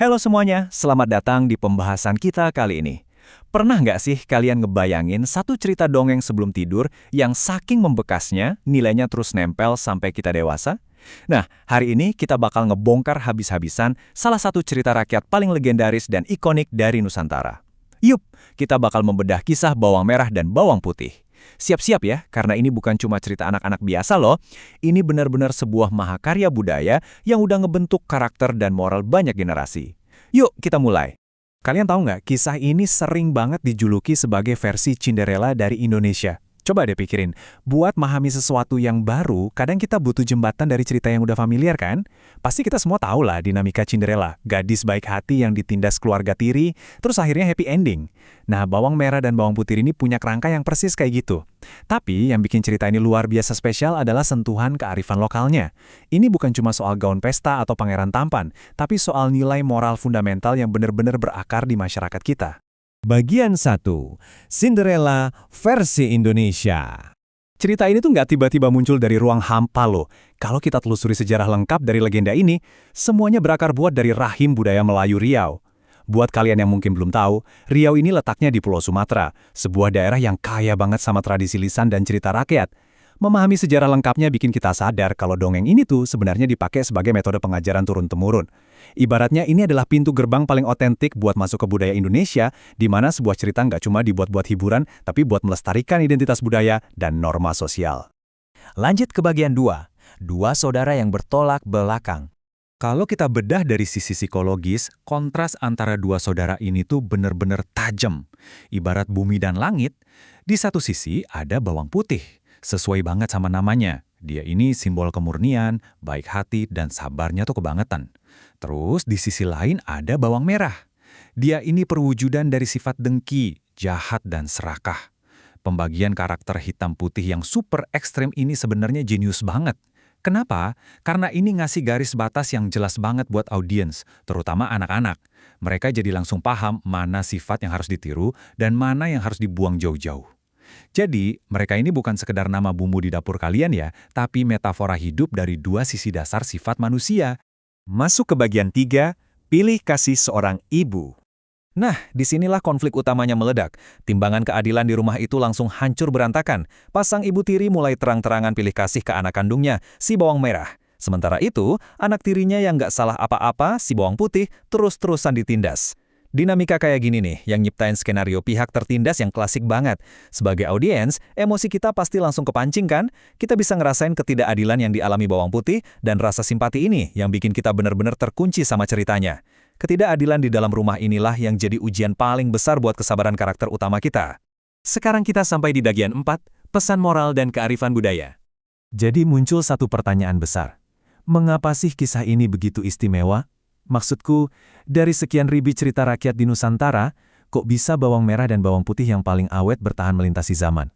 Halo semuanya, selamat datang di pembahasan kita kali ini. Pernah nggak sih kalian ngebayangin satu cerita dongeng sebelum tidur yang saking membekasnya, nilainya terus nempel sampai kita dewasa? Nah, hari ini kita bakal ngebongkar habis-habisan salah satu cerita rakyat paling legendaris dan ikonik dari Nusantara. Yup, kita bakal membedah kisah bawang merah dan bawang putih. Siap-siap ya, karena ini bukan cuma cerita anak-anak biasa loh. Ini benar-benar sebuah mahakarya budaya yang udah ngebentuk karakter dan moral banyak generasi. Yuk, kita mulai. Kalian tahu nggak, kisah ini sering banget dijuluki sebagai versi Cinderella dari Indonesia. Coba deh pikirin, buat memahami sesuatu yang baru, kadang kita butuh jembatan dari cerita yang udah familiar kan? Pasti kita semua tahu lah dinamika Cinderella, gadis baik hati yang ditindas keluarga tiri, terus akhirnya happy ending. Nah, bawang merah dan bawang putih ini punya kerangka yang persis kayak gitu. Tapi yang bikin cerita ini luar biasa spesial adalah sentuhan kearifan lokalnya. Ini bukan cuma soal gaun pesta atau pangeran tampan, tapi soal nilai moral fundamental yang benar-benar berakar di masyarakat kita. Bagian 1. Cinderella versi Indonesia. Cerita ini tuh nggak tiba-tiba muncul dari ruang hampa loh. Kalau kita telusuri sejarah lengkap dari legenda ini, semuanya berakar buat dari rahim budaya Melayu Riau. Buat kalian yang mungkin belum tahu, Riau ini letaknya di Pulau Sumatera, sebuah daerah yang kaya banget sama tradisi lisan dan cerita rakyat. Memahami sejarah lengkapnya bikin kita sadar kalau dongeng ini tuh sebenarnya dipakai sebagai metode pengajaran turun-temurun. Ibaratnya ini adalah pintu gerbang paling otentik buat masuk ke budaya Indonesia, di mana sebuah cerita nggak cuma dibuat-buat hiburan, tapi buat melestarikan identitas budaya dan norma sosial. Lanjut ke bagian 2. Dua saudara yang bertolak belakang. Kalau kita bedah dari sisi psikologis, kontras antara dua saudara ini tuh bener-bener tajam. Ibarat bumi dan langit, di satu sisi ada bawang putih. Sesuai banget sama namanya. Dia ini simbol kemurnian, baik hati, dan sabarnya tuh kebangetan. Terus di sisi lain ada bawang merah. Dia ini perwujudan dari sifat dengki, jahat, dan serakah. Pembagian karakter hitam putih yang super ekstrem ini sebenarnya jenius banget. Kenapa? Karena ini ngasih garis batas yang jelas banget buat audiens, terutama anak-anak. Mereka jadi langsung paham mana sifat yang harus ditiru dan mana yang harus dibuang jauh-jauh. Jadi, mereka ini bukan sekedar nama bumbu di dapur kalian ya, tapi metafora hidup dari dua sisi dasar sifat manusia. Masuk ke bagian 3, pilih kasih seorang ibu. Nah, disinilah konflik utamanya meledak. Timbangan keadilan di rumah itu langsung hancur berantakan. Pasang ibu tiri mulai terang-terangan pilih kasih ke anak kandungnya, si bawang merah. Sementara itu, anak tirinya yang nggak salah apa-apa, si bawang putih, terus-terusan ditindas. Dinamika kayak gini nih, yang nyiptain skenario pihak tertindas yang klasik banget. Sebagai audiens, emosi kita pasti langsung kepancing kan? Kita bisa ngerasain ketidakadilan yang dialami bawang putih, dan rasa simpati ini yang bikin kita benar-benar terkunci sama ceritanya. Ketidakadilan di dalam rumah inilah yang jadi ujian paling besar buat kesabaran karakter utama kita. Sekarang kita sampai di bagian 4, pesan moral dan kearifan budaya. Jadi muncul satu pertanyaan besar. Mengapa sih kisah ini begitu istimewa? Maksudku, dari sekian ribu cerita rakyat di Nusantara, kok bisa bawang merah dan bawang putih yang paling awet bertahan melintasi zaman?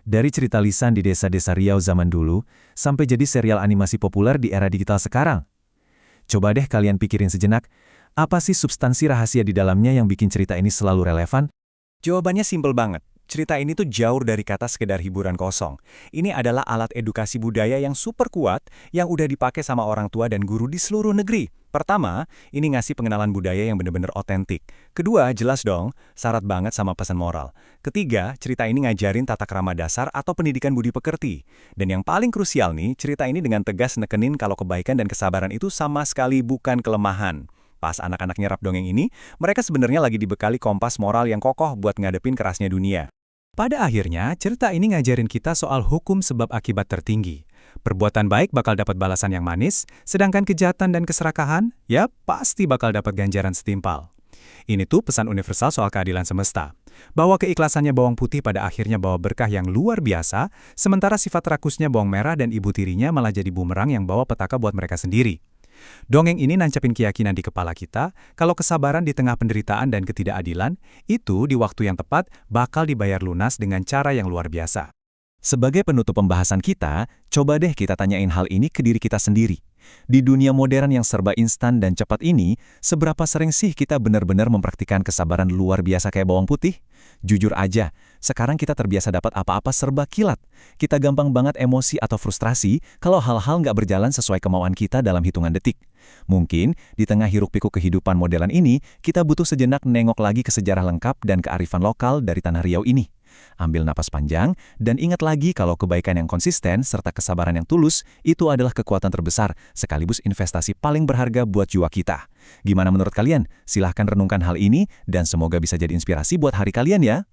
Dari cerita lisan di desa-desa Riau zaman dulu, sampai jadi serial animasi populer di era digital sekarang. Coba deh kalian pikirin sejenak, apa sih substansi rahasia di dalamnya yang bikin cerita ini selalu relevan? Jawabannya simpel banget. Cerita ini tuh jauh dari kata sekedar hiburan kosong. Ini adalah alat edukasi budaya yang super kuat yang udah dipakai sama orang tua dan guru di seluruh negeri. Pertama, ini ngasih pengenalan budaya yang bener-bener otentik. Kedua, jelas dong, syarat banget sama pesan moral. Ketiga, cerita ini ngajarin tata krama dasar atau pendidikan budi pekerti. Dan yang paling krusial nih, cerita ini dengan tegas nekenin kalau kebaikan dan kesabaran itu sama sekali bukan kelemahan. Pas anak-anak nyerap dongeng ini, mereka sebenarnya lagi dibekali kompas moral yang kokoh buat ngadepin kerasnya dunia. Pada akhirnya, cerita ini ngajarin kita soal hukum sebab akibat tertinggi. Perbuatan baik bakal dapat balasan yang manis, sedangkan kejahatan dan keserakahan, ya pasti bakal dapat ganjaran setimpal. Ini tuh pesan universal soal keadilan semesta. Bahwa keikhlasannya bawang putih pada akhirnya bawa berkah yang luar biasa, sementara sifat rakusnya bawang merah dan ibu tirinya malah jadi bumerang yang bawa petaka buat mereka sendiri. Dongeng ini nancapin keyakinan di kepala kita, kalau kesabaran di tengah penderitaan dan ketidakadilan, itu di waktu yang tepat bakal dibayar lunas dengan cara yang luar biasa. Sebagai penutup pembahasan kita, coba deh kita tanyain hal ini ke diri kita sendiri. Di dunia modern yang serba instan dan cepat ini, seberapa sering sih kita benar-benar mempraktikkan kesabaran luar biasa kayak bawang putih? Jujur aja, sekarang kita terbiasa dapat apa-apa serba kilat. Kita gampang banget emosi atau frustrasi kalau hal-hal nggak berjalan sesuai kemauan kita dalam hitungan detik. Mungkin, di tengah hiruk-pikuk kehidupan modelan ini, kita butuh sejenak nengok lagi ke sejarah lengkap dan kearifan lokal dari Tanah Riau ini. Ambil napas panjang, dan ingat lagi kalau kebaikan yang konsisten serta kesabaran yang tulus itu adalah kekuatan terbesar, sekaligus investasi paling berharga buat jiwa kita. Gimana menurut kalian? Silahkan renungkan hal ini, dan semoga bisa jadi inspirasi buat hari kalian ya.